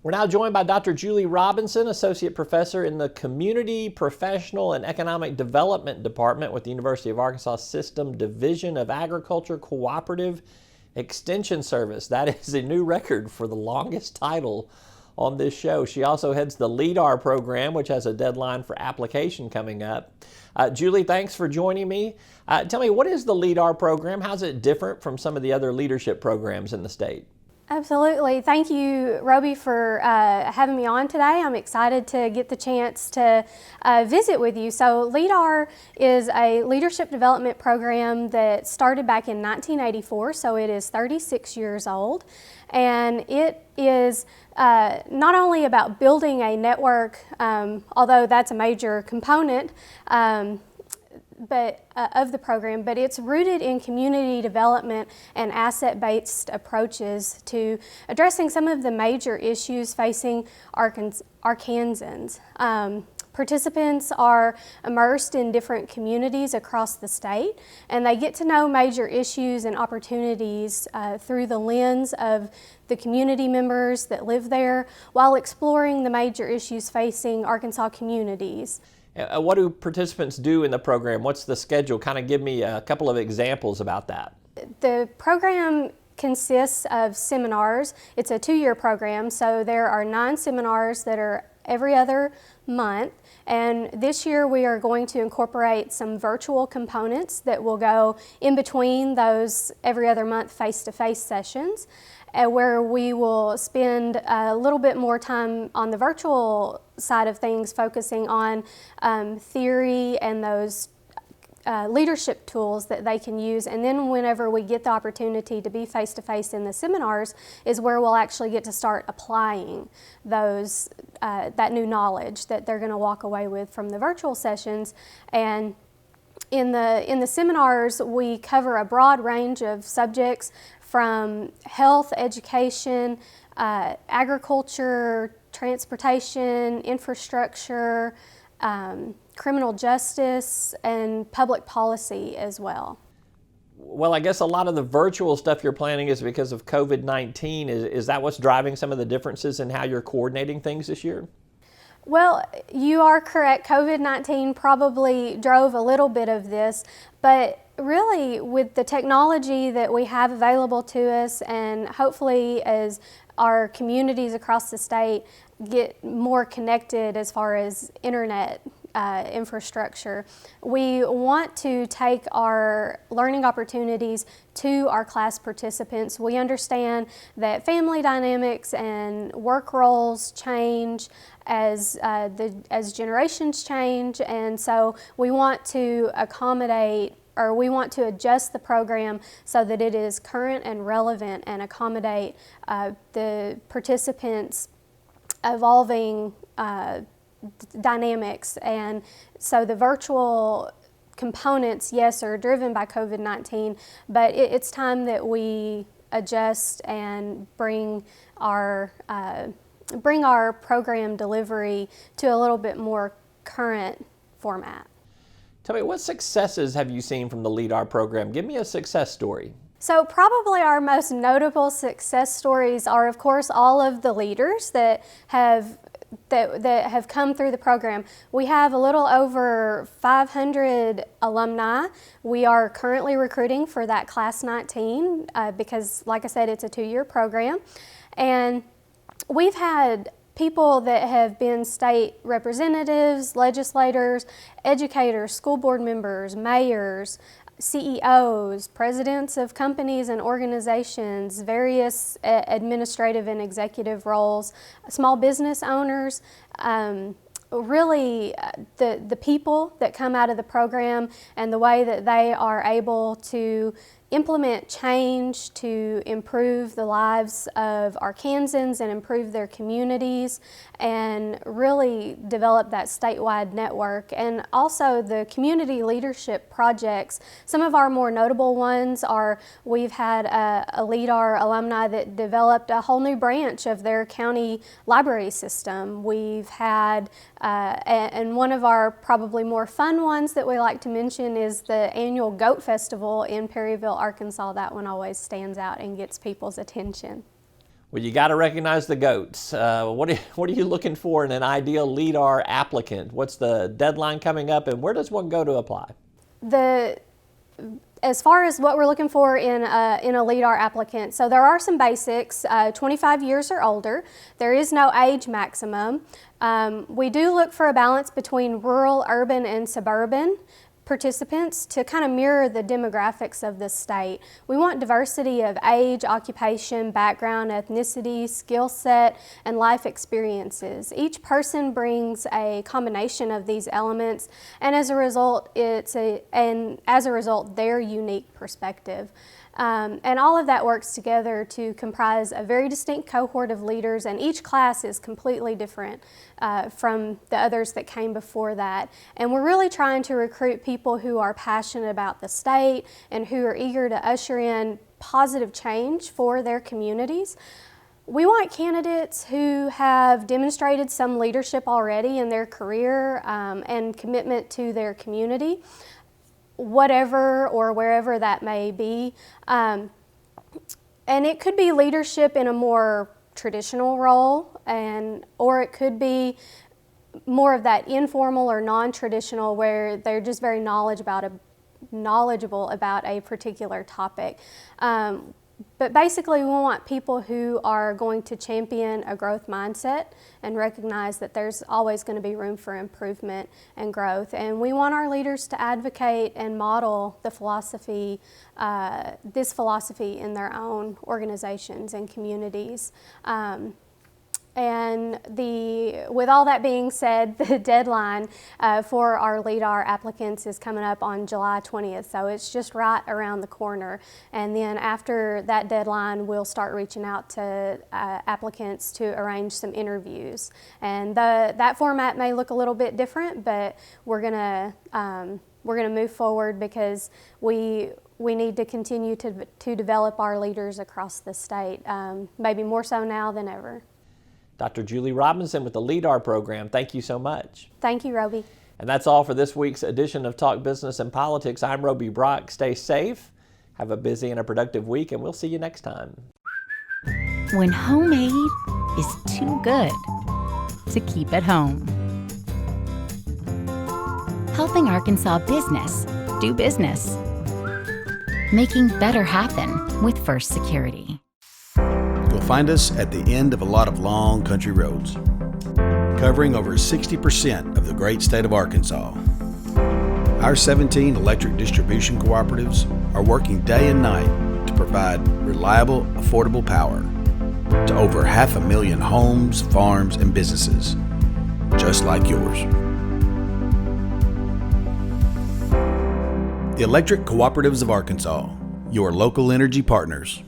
We're now joined by Dr. Julie Robinson, Associate Professor in the Community, Professional, and Economic Development Department with the University of Arkansas System Division of Agriculture Cooperative Extension Service. That is a new record for the longest title on this show. She also heads the LeadAR program, which has a deadline for application coming up. Julie, thanks for joining me. Tell me, what is the LeadAR program? How's it different from some of the other leadership programs in the state? Absolutely. Thank you, Roby, for having me on today. I'm excited to get the chance to visit with you. So LeadAR is a leadership development program that started back in 1984, so it is 36 years old. And it is not only about building a network, although that's a major component, of the program, but it's rooted in community development and asset-based approaches to addressing some of the major issues facing Arkansans. Participants are immersed in different communities across the state, and they get to know major issues and opportunities through the lens of the community members that live there, while exploring the major issues facing Arkansas communities. What do participants do in the program? What's the schedule? Kind of give me a couple of examples about that. The program consists of seminars. It's a 2-year program, so there are 9 seminars that are every other month. And this year we are going to incorporate some virtual components that will go in between those every other month face-to-face sessions, where we will spend a little bit more time on the virtual side of things, focusing on theory and those leadership tools that they can use. And then whenever we get the opportunity to be face-to-face in the seminars is where we'll actually get to start applying those that new knowledge that they're going to walk away with from the virtual sessions. And in the seminars, we cover a broad range of subjects from health, education, agriculture, transportation, infrastructure, criminal justice, and public policy as well. Well, I guess a lot of the virtual stuff you're planning is because of COVID-19. Is that what's driving some of the differences in how you're coordinating things this year? Well, you are correct. COVID-19 probably drove a little bit of this, but really with the technology that we have available to us, and hopefully as our communities across the state get more connected as far as internet infrastructure, we want to take our learning opportunities to our class participants. We understand that family dynamics and work roles change as generations change, and so we want to accommodate, or we want to adjust the program so that it is current and relevant and accommodate the participants' evolving dynamics. And so the virtual components, yes, are driven by COVID-19, but it's time that we adjust and bring our program delivery to a little bit more current format. Tell me, what successes have you seen from the LeadAR program? Give me a success story. So probably our most notable success stories are, of course, all of the leaders that have come through the program. We have a little over 500 alumni. We are currently recruiting for that class 19 because, like I said, it's a 2-year program. And we've had people that have been state representatives, legislators, educators, school board members, mayors, CEOs, presidents of companies and organizations, various administrative and executive roles, small business owners, really the people that come out of the program and the way that they are able to implement change to improve the lives of Arkansans and improve their communities and really develop that statewide network. And also the community leadership projects. Some of our more notable ones are, we've had a LeadAR alumni that developed a whole new branch of their county library system. We've had, and one of our probably more fun ones that we like to mention is the annual Goat Festival in Perryville, Arkansas. That one always stands out and gets people's attention. Well, you got to recognize the GOATs. What are you looking for in an ideal LeadAR applicant? What's the deadline coming up, and where does one go to apply? As far as what we're looking for in a LeadAR applicant, so there are some basics, 25 years or older. There is no age maximum. We do look for a balance between rural, urban, and suburban participants to kind of mirror the demographics of the state. We want diversity of age, occupation, background, ethnicity, skill set, and life experiences. Each person brings a combination of these elements, and as a result, their unique perspective. And all of that works together to comprise a very distinct cohort of leaders, and each class is completely different from the others that came before that. And we're really trying to recruit people who are passionate about the state and who are eager to usher in positive change for their communities. We want candidates who have demonstrated some leadership already in their career and commitment to their community, whatever or wherever that may be. And it could be leadership in a more traditional role, or it could be more of that informal or non-traditional where they're just very knowledgeable about a particular topic. But basically, we want people who are going to champion a growth mindset and recognize that there's always going to be room for improvement and growth. And we want our leaders to advocate and model the philosophy, this philosophy in their own organizations and communities. And with all that being said, the deadline for our LeadAR applicants is coming up on July 20th, so it's just right around the corner. And then after that deadline, we'll start reaching out to applicants to arrange some interviews. And that format may look a little bit different, but we're gonna move forward because we need to continue to develop our leaders across the state, maybe more so now than ever. Dr. Julie Robinson with the LeadAR program, thank you so much. Thank you, Roby. And that's all for this week's edition of Talk Business and Politics. I'm Roby Brock. Stay safe, have a busy and a productive week, and we'll see you next time. When homemade is too good to keep at home. Helping Arkansas business do business. Making better happen with First Security. You'll find us at the end of a lot of long country roads, covering over 60% of the great state of Arkansas. Our 17 electric distribution cooperatives are working day and night to provide reliable, affordable power to over 500,000 homes, farms, and businesses, just like yours. The Electric Cooperatives of Arkansas, your local energy partners.